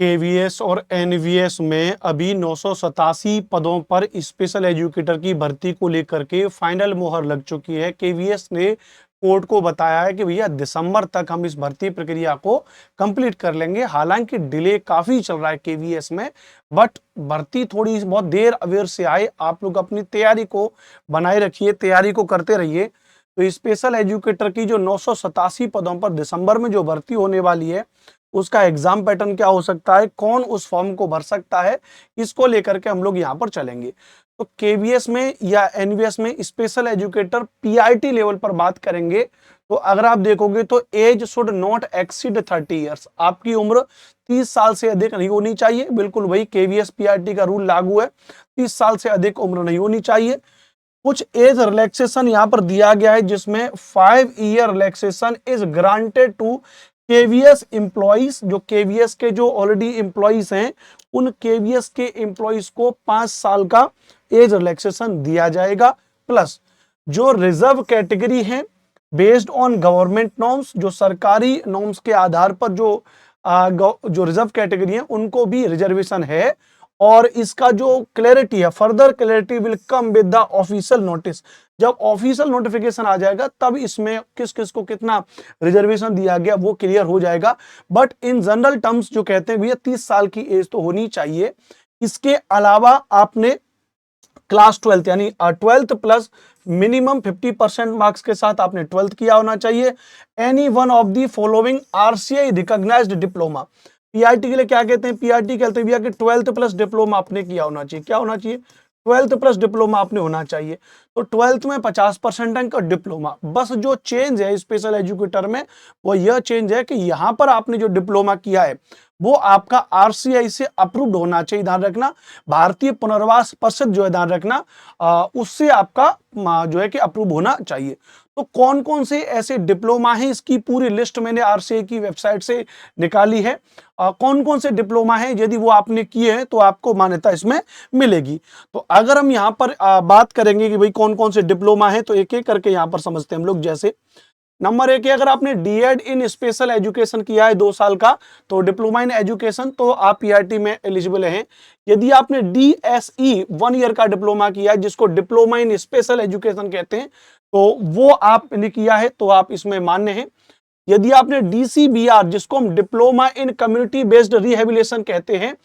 KVS और NVS में अभी 987 पदों पर स्पेशल एजुकेटर की भर्ती को लेकर के फाइनल मोहर लग चुकी है। केवीएस ने कोर्ट को बताया है कि भैया दिसंबर तक हम इस भर्ती प्रक्रिया को कंप्लीट कर लेंगे। हालांकि डिले काफी चल रहा है केवीएस में, बट भर्ती थोड़ी बहुत देर अवेयर से आए। आप लोग अपनी तैयारी को बनाए रखिए, तैयारी को करते रहिए। तो स्पेशल एजुकेटर की जो 987 पदों पर दिसंबर में जो भर्ती होने वाली है, उसका एग्जाम पैटर्न क्या हो सकता है, कौन उस फॉर्म को भर सकता है, इसको लेकर के हम लोग यहाँ पर चलेंगे। तो केवीएस में या एनवीएस में स्पेशल एजुकेटर पीआईटी लेवल पर बात करेंगे तो अगर आप देखोगे तो age should not exceed 30 years. आपकी उम्र 30 साल से अधिक नहीं होनी चाहिए। बिल्कुल वही केवीएस पीआईटी का रूल लागू है, 30 साल से अधिक उम्र नहीं होनी चाहिए। कुछ एज रिलैक्सेशन यहाँ पर दिया गया है, जिसमें 5 year relaxation is granted to KVS employees. जो केवीएस के जो ऑलरेडी एम्प्लॉइज हैं, उन केवीएस के एम्प्लॉइज को 5 साल का एज रिलैक्सेशन दिया जाएगा। प्लस जो रिजर्व कैटेगरी है बेस्ड ऑन गवर्नमेंट नॉर्म्स, जो सरकारी नॉर्म्स के आधार पर जो रिजर्व कैटेगरी है उनको भी रिजर्वेशन है। और इसका जो क्लैरिटी है, further clarity will come with the official notice. जब ऑफिशियल नोटिफिकेशन आ जाएगा तब इसमें किस किस को कितना रिजर्वेशन दिया गया वो क्लियर हो जाएगा। बट इन जनरल टर्म्स जो कहते हैं भैया 30 साल की एज तो होनी चाहिए। इसके अलावा आपने क्लास 12 यानी 12th प्लस मिनिमम 50% मार्क्स के साथ आपने 12th किया होना चाहिए। Any one of the following RCI recognised diploma. PRT के लिए क्या कहते हैं, पीआरटी कहते हैं भैया कि 12th प्लस डिप्लोमा आपने किया होना चाहिए। क्या होना चाहिए, 12th प्लस डिप्लोमा आपने होना चाहिए। तो 12th में 50% अंक और डिप्लोमा। बस जो चेंज है स्पेशल एजुकेटर में वो यह चेंज है कि यहाँ पर आपने जो डिप्लोमा किया है वो आपका आरसीआई से अप्रूव्ड होना चाहिए। ध्यान रखना, भारतीय पुनर्वास परिषद जो है, ध्यान रखना उससे आपका जो है कि अप्रूव होना चाहिए। तो कौन कौन से ऐसे डिप्लोमा हैं, इसकी पूरी लिस्ट मैंने आरसीआई की वेबसाइट से निकाली है। कौन कौन से डिप्लोमा हैं, यदि वो आपने किए हैं तो आपको मान्यता इसमें मिलेगी। तो अगर हम यहाँ पर बात करेंगे कि भाई कौन कौन से डिप्लोमा हैं, तो एक एक करके यहाँ पर समझते हैं हम लोग। जैसे नंबर 1 है, अगर आपने डीएड इन स्पेशल एजुकेशन किया है 2 साल का, तो डिप्लोमा इन एजुकेशन, तो आप पीआरटी में एलिजिबल हैं। यदि आपने डीएसई 1 ईयर का डिप्लोमा किया है, जिसको डिप्लोमा इन स्पेशल एजुकेशन कहते हैं, तो वो आपने किया है तो आप इसमें मान्य हैं। यदि आपने डीसीबीआर, जिसको हम diploma in community based rehabilitation कहते हैं,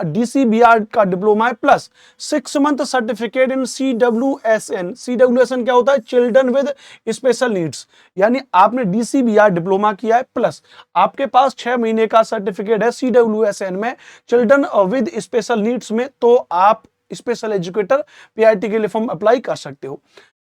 डीसीबीआर का डिप्लोमा है, plus 6 month certificate in CWSN. CWSN क्या होता है, चिल्ड्रन विद स्पेशल नीड्स। यानी आपने डीसीबीआर डिप्लोमा किया है, प्लस आपके पास 6 महीने का सर्टिफिकेट है सीडब्ल्यूएसएन में, चिल्ड्रन विद स्पेशल नीड्स में, तो आप स्पेशल एजुकेटर पीआईटी के लिए फॉर्म अप्लाई कर सकते हो।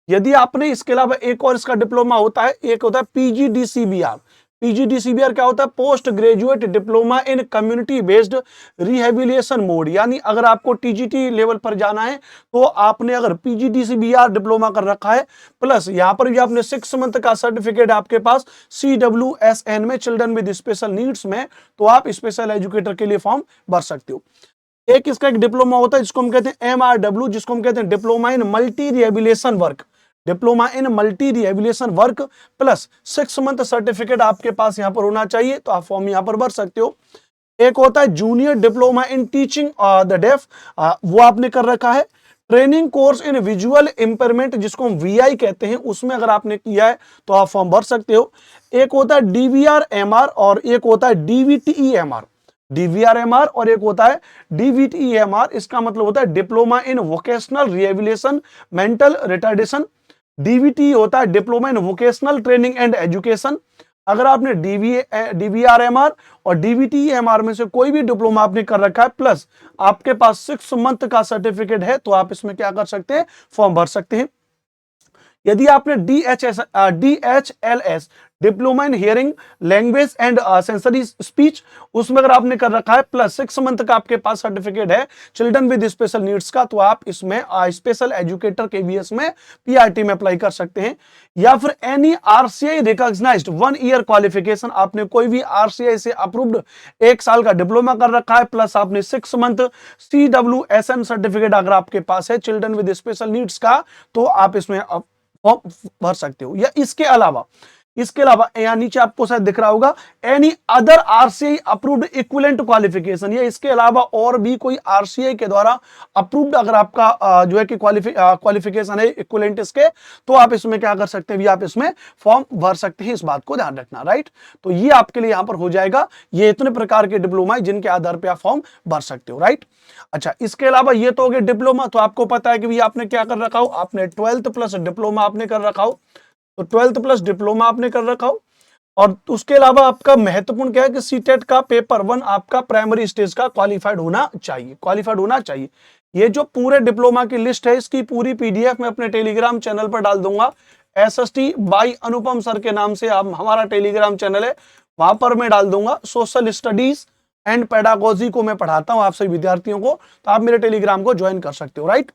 यदि आपने इसके अलावा एक और इसका डिप्लोमा होता है, एक होता है पीजीडीसीबीआर। पीजीडीसीबीआर क्या होता है, post graduate diploma in community based rehabilitation mode. यानी अगर आपको टीजीटी लेवल पर जाना है तो आपने अगर पीजीडीसीबीआर डिप्लोमा कर रखा है, प्लस यहां पर भी आपने 6 मंथ का सर्टिफिकेट आपके पास सीडब्ल्यूएसएन में, चिल्ड्रन विद स्पेशल नीड्स में, तो आप स्पेशल एजुकेटर के लिए फॉर्म भर सकते हो। एक इसका एक डिप्लोमा होता है जिसको हम कहते हैं एमआरडब्ल्यू, जिसको हम कहते हैं diploma in multi rehabilitation work. Diploma in multi rehabilitation work plus 6 month certificate आपके पास यहां पर होना चाहिए, तो आप फॉर्म यहां पर भर सकते हो। एक होता है junior diploma in teaching the deaf, वो आपने कर रखा है। Training course in visual impairment, जिसको हम वीआई कहते हैं, उसमें अगर आपने किया है तो आप फॉर्म भर सकते हो। एक होता है डीवीआर-एमआर और एक होता है डीवीटीई-एमआर। डीवीआर-एमआर और एक होता है डीवीटीई-एमआर। इसका मतलब होता है diploma in vocational rehabilitation mental retardation. DVT होता है diploma in vocational training and education. अगर आपने डीवीआर-एमआर और डीवीटी-एमआर में से कोई भी डिप्लोमा आपने कर रखा है, प्लस आपके पास 6 मंथ का सर्टिफिकेट है, तो आप इसमें क्या कर सकते हैं, फॉर्म भर सकते हैं। यदि आपने DHLS diploma in hearing language and sensory speech, उसमें अगर आपने कर रखा है, प्लस 6 मंथ का आपके पास सर्टिफिकेट है चिल्ड्रन विद स्पेशल नीड्स का, तो आप इसमें स्पेशल एजुकेटर केवीएस में पीआरटी में अप्लाई कर सकते हैं। या फिर any RCI recognised 1 year qualification, आपने कोई भी आरसीआई से अप्रूव्ड 1 साल का डिप्लोमा कर रखा है, प्लस आपने 6 मंथ सीडब्ल्यूएसएन सर्टिफिकेट अगर आपके पास है चिल्ड्रन विद स्पेशल नीड्स का, तो आप इसमें फॉर्म भर सकते हो। या इसके अलावा इसके अलावा यहाँ नीचे आपको शायद दिख रहा होगा any other RCI approved equivalent qualification, या इसके अलावा और भी कोई आरसीआई के द्वारा अप्रूव्ड अगर आपका जो है कि क्वालिफिकेशन है इक्विवेलेंट इसके, तो आप इसमें क्या कर सकते हैं भी, आप इसमें फॉर्म भर सकते हैं। इस बात को ध्यान रखना, राइट। तो ये आपके लिए यहां पर हो जाएगा, ये इतने प्रकार के डिप्लोमा है जिनके आधार पर आप फॉर्म भर सकते हो, राइट। अच्छा, इसके अलावा ये तो हो गया डिप्लोमा। तो आपको पता है कि भैया आपने क्या कर रखा हो, आपने 12th प्लस डिप्लोमा आपने कर रखा हो, तो 12th प्लस डिप्लोमा आपने कर रखा हो। और उसके अलावा आपका महत्वपूर्ण क्या है कि सीटेट का पेपर 1 आपका प्राइमरी स्टेज का क्वालिफाइड होना चाहिए, क्वालिफाइड होना चाहिए। ये जो पूरे डिप्लोमा की लिस्ट है इसकी पूरी पीडीएफ मैं अपने टेलीग्राम चैनल पर डाल दूंगा। एसएसटी बाई अनुपम सर के नाम से आप हमारा टेलीग्राम चैनल है, वहां पर मैं डाल दूंगा। सोशल स्टडीज एंड पेडागोजी को मैं पढ़ाता हूं आप सभी विद्यार्थियों को, तो आप मेरे टेलीग्राम को ज्वाइन कर सकते हो, राइट।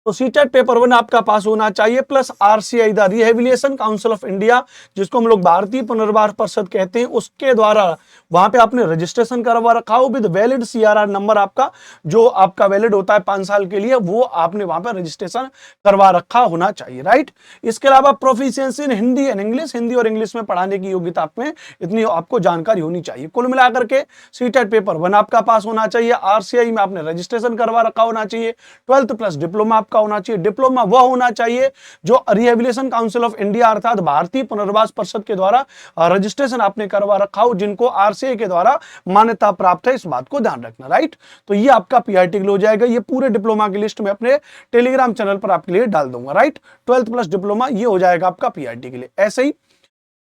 तो सीटेट पेपर 1 आपका पास होना चाहिए, plus RCI the rehabilitation council of India, जिसको हम लोग भारतीय पुनर्वास परिषद कहते हैं, उसके द्वारा वहां पे आपने रजिस्ट्रेशन करवा रखा हो विद वैलिड सीआरआर नंबर, आपका जो आपका वैलिड होता है 5 साल के लिए, वो आपने वहां पर रजिस्ट्रेशन करवा रखा होना चाहिए, राइट। इसके अलावा proficiency in Hindi and English, Hindi और इंग्लिश में पढ़ाने की योग्यता आप में इतनी आपको जानकारी होनी चाहिए। कुल मिलाकर के सीटेट पेपर 1 आपका पास होना चाहिए, आरसीआई में आपने रजिस्ट्रेशन करवा रखा होना चाहिए, 12th प्लस डिप्लोमा होना चाहिए। डिप्लोमा वह होना चाहिए जो रिहेबिलिटेशन काउंसिल ऑफ इंडिया अर्थात भारतीय पुनर्वास परिषद के द्वारा रजिस्ट्रेशन आपने करवा रखा हो, जिनको आरसीआई के द्वारा मान्यता प्राप्त है, इस बात को ध्यान रखना, राइट। तो ये आपका पीआईटी के लिए हो जाएगा। ये पूरे डिप्लोमा की लिस्ट में अपने टेलीग्राम चैनल पर आपके लिए डाल दूंगा, राइट। 12th प्लस डिप्लोमा ये हो जाएगा आपका पीआईटी के लिए। ऐसे ही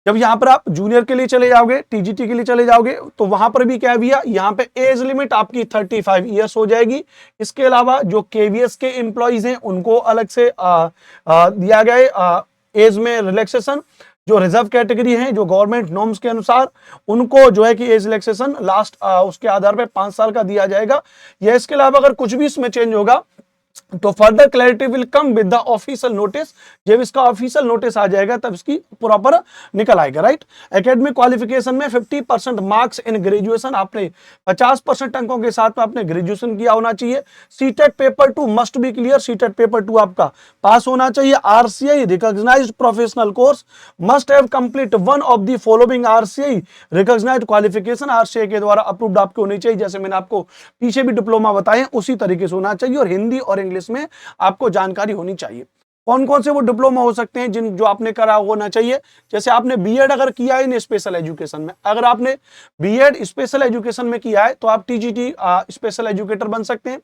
जब यहां पर आप जूनियर के लिए चले जाओगे, टीजीटी के लिए चले जाओगे, तो वहां पर भी क्या है भैया, यहां पे एज लिमिट आपकी 35 ईयर्स हो जाएगी। इसके अलावा जो केवीएस के एम्प्लॉइज हैं उनको अलग से दिया गया है एज में रिलैक्सेशन। जो रिजर्व कैटेगरी है, जो गवर्नमेंट नॉर्म्स के अनुसार, उनको जो है कि एज रिलैक्सेशन लास्ट उसके आधार पर 5 साल का दिया जाएगा। या इसके अलावा अगर कुछ भी इसमें चेंज होगा तो further clarity will come with the official notice. जब इसका ऑफिशियल नोटिस आ जाएगा तब इसकी प्रॉपर निकल आएगा, राइट। एकेडमिक क्वालिफिकेशन में 50% मार्क्स इन ग्रेजुएशन, आपने 50% अंकों के साथ में आपने ग्रेजुएशन किया होना चाहिए। CTET paper 2 must be clear, CTET paper 2 आपका पास होना चाहिए। RCI recognised professional course must have complete one of the following RCI recognised qualification, RCI के द्वारा अप्रूव्ड आपके होनी चाहिए। जैसे मैंने आपको पीछे भी डिप्लोमा बताए उसी तरीके से होना चाहिए, और हिंदी और इंग्लिश में आपको जानकारी होनी चाहिए। कौन कौन से वो डिप्लोमा हो सकते हैं जिन जो आपने करा होना चाहिए, जैसे आपने बीएड अगर किया है इन स्पेशल एजुकेशन में, अगर आपने बीएड स्पेशल एजुकेशन में किया है तो आप टीजीटी स्पेशल एजुकेटर बन सकते हैं।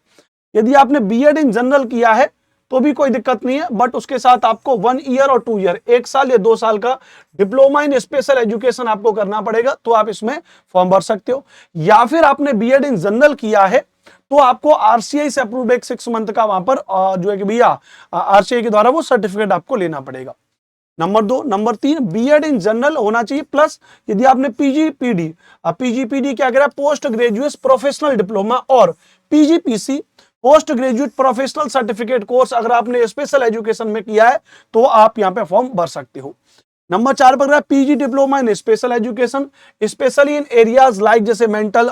यदि आपने बीएड इन जनरल किया है तो भी कोई दिक्कत नहीं है, बट उसके साथ आपको 1 ईयर और 2 ईयर 1 साल या 2 साल का डिप्लोमा इन स्पेशल एजुकेशन आपको करना पड़ेगा, तो आप इसमें फॉर्म भर सकते हो। या फिर आपने बीएड इन जनरल किया है तो आपको आरसीआई से अप्रूव्ड एक 6 मंथ का वहां पर जो है कि भैया आरसीआई के द्वारा वो सर्टिफिकेट आपको लेना पड़ेगा। Number 2, number 3 BEd in general होना चाहिए, प्लस यदि आपने पीजीपीडी क्या कह रहा है, पोस्ट ग्रेजुएट प्रोफेशनल डिप्लोमा, और PGPC post graduate professional certificate course अगर आपने स्पेशल एजुकेशन में किया है तो आप यहां पे फॉर्म भर सकते हो। नंबर 4 पर PG diploma in special education, specially in areas like जैसे मेंटल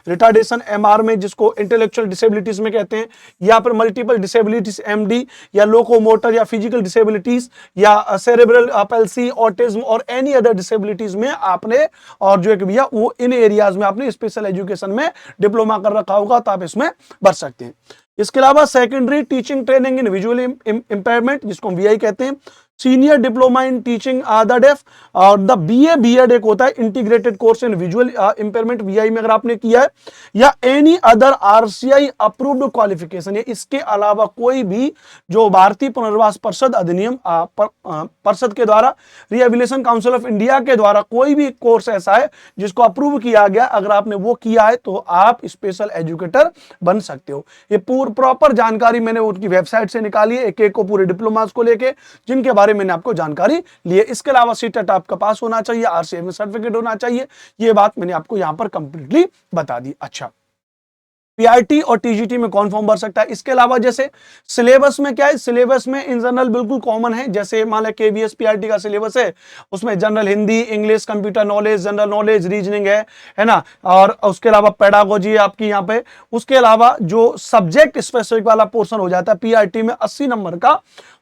रिटार्डेशन एमआर में, जिसको इंटेलेक्चुअल डिसेबिलिटीज में कहते हैं, या फिर मल्टीपल डिसेबिलिटीज एमडी, या लोकोमोटर या फिजिकल डिसेबिलिटीज, या सेरेब्रल पैल्सी, ऑटिज्म और एनी अदर डिसेबिलिटीज में आपने, और जो है कि भैया वो इन एरियाज में आपने स्पेशल एजुकेशन में डिप्लोमा कर रखा होगा तो आप इसमें भर सकते हैं। इसके अलावा secondary teaching training in visual impairment, जिसको हम वीआई कहते हैं, senior diploma in teaching the deaf, और द बीए बीएड एक होता है integrated course in visual impairment, VI में अगर आपने किया है, या any other RCI approved qualification, या इसके अलावा कोई भी जो भारतीय पुनर्वास परिषद अधिनियम परिषद के द्वारा, रिहेबिलिटेशन काउंसिल ऑफ इंडिया के द्वारा कोई भी कोर्स ऐसा है जिसको अप्रूव किया गया, अगर आपने वो किया है तो आप स्पेशल एजुकेटर बन सकते हो। ये प्रॉपर जानकारी मैंने उनकी वेबसाइट से निकाली है, एक एक को पूरे डिप्लोमास को लेके, जिनके बारे में मैंने आपको जानकारी ली है। इसके अलावा सीटेट आपका पास होना चाहिए, आरसीआई में सर्टिफिकेट होना चाहिए, ये बात मैंने आपको यहां पर कंप्लीटली बता दी। अच्छा, पीआईटी और टीजीटी में कौन फॉर्म भर सकता है? इसके अलावा जैसे सिलेबस में क्या है, सिलेबस में इन जनरल बिल्कुल कॉमन है, जैसे मान लें केवीएस पीआईटी का सिलेबस है, उसमें general Hindi, English, computer knowledge, general knowledge, reasoning है ना, और उसके अलावा पेडागोजी आपकी यहाँ पे। उसके अलावा जो सब्जेक्ट स्पेसिफिक वाला पोर्शन हो जाता है पीआईटी में 80 नंबर का,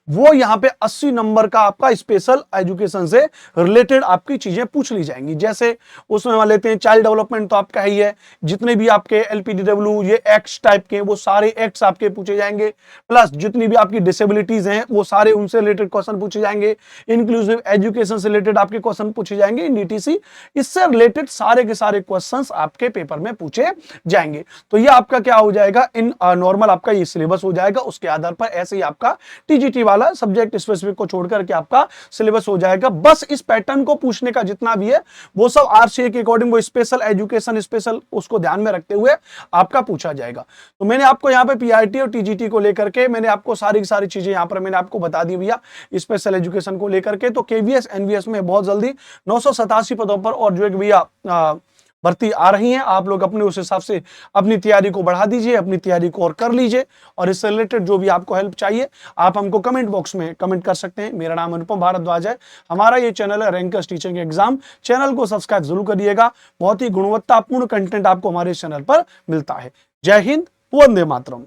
वो यहाँ पे 80 नंबर का आपका स्पेशल एजुकेशन से रिलेटेड आपकी चीजें पूछ ली जाएंगी। जैसे उसमें मान लेते हैं चाइल्ड डेवलपमेंट तो आपका ही है, जितने भी आपके एलपीडब्ल्यू ये एक्ट्स टाइप के वो सारे एक्ट्स आपके पूछे जाएंगे, प्लस जितनी भी आपकी डिसेबिलिटीज हैं वो सारे उनसे रिलेटेड क्वेश्चन पूछे जाएंगे, इंक्लूसिव एजुकेशन से रिलेटेड आपके क्वेश्चन पूछे जाएंगे, एनडीटीसी इससे रिलेटेड सारे के सारे क्वेश्चन आपके पेपर में पूछे जाएंगे। तो ये आपका क्या हो जाएगा, इन नॉर्मल आपका ये सिलेबस हो जाएगा। उसके आधार पर ऐसे ही आपका टीजीटी वाला सब्जेक्ट स्पेसिफिक को छोड़कर के आपका सिलेबस हो जाएगा। बस इस पैटर्न को पूछने का जितना भी है वो सब आरसीए के अकॉर्डिंग वो स्पेशल एजुकेशन स्पेशल उसको ध्यान में रखते हुए आपका पूछा जाएगा। तो मैंने आपको यहाँ पे पीआईटी और टीजीटी को लेकर के मैंने आपको सारी की सारी चीजें यहाँ पर मैंने आपको बता दी भैया स्पेशल एजुकेशन को लेकर के। तो केवीएस एनवीएस में बहुत जल्दी 987 पदों पर और जो एक भैया भर्ती आ रही हैं, आप लोग अपने उस हिसाब से अपनी तैयारी को बढ़ा दीजिए, अपनी तैयारी को और कर लीजिए। और इससे रिलेटेड जो भी आपको हेल्प चाहिए आप हमको कमेंट बॉक्स में कमेंट कर सकते हैं। मेरा नाम अनुपम भारद्वाज है, हमारा ये चैनल है रैंकर्स टीचिंग एग्जाम। चैनल को सब्सक्राइब जरूर करिएगा, बहुत ही गुणवत्तापूर्ण कंटेंट आपको हमारे चैनल पर मिलता है। जय हिंद, वंदे मातरम।